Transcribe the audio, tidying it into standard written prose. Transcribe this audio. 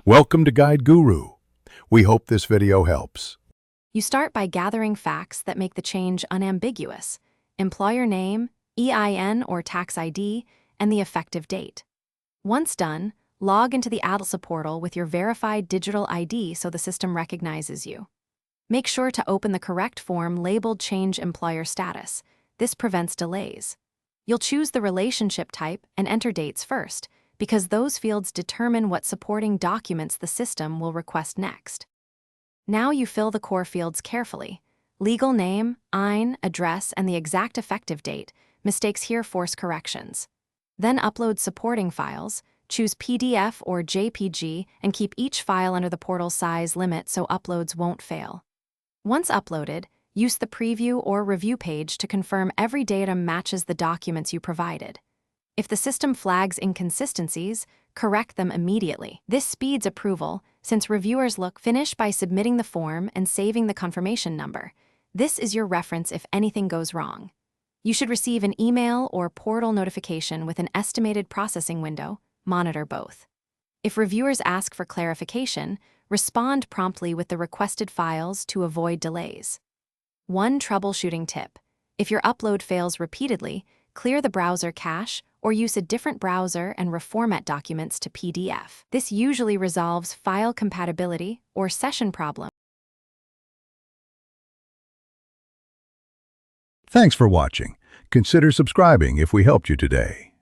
Welcome to Guide Guru. We hope this video helps. You start by gathering facts that make the change unambiguous: employer name, EIN or tax ID, and the effective date. Once done, log into the Adlsa portal with your verified digital ID so the system recognizes you. Make sure to open the correct form labeled Change Employer Status. This prevents delays. You'll choose the relationship type and enter dates first, because those fields determine what supporting documents the system will request next. Now you fill the core fields carefully: legal name, EIN, address, and the exact effective date. Mistakes here force corrections. Then upload supporting files, choose PDF or JPG, and keep each file under the portal size limit so uploads won't fail. Once uploaded, use the preview or review page to confirm every datum matches the documents you provided. If the system flags inconsistencies, correct them immediately. This speeds approval, since reviewers finish by submitting the form and saving the confirmation number. This is your reference if anything goes wrong. You should receive an email or portal notification with an estimated processing window. Monitor both. If reviewers ask for clarification, respond promptly with the requested files to avoid delays. One troubleshooting tip: if your upload fails repeatedly, clear the browser cache or use a different browser and reformat documents to PDF. This usually resolves file compatibility or session problems. Thanks for watching. Consider subscribing if we helped you today.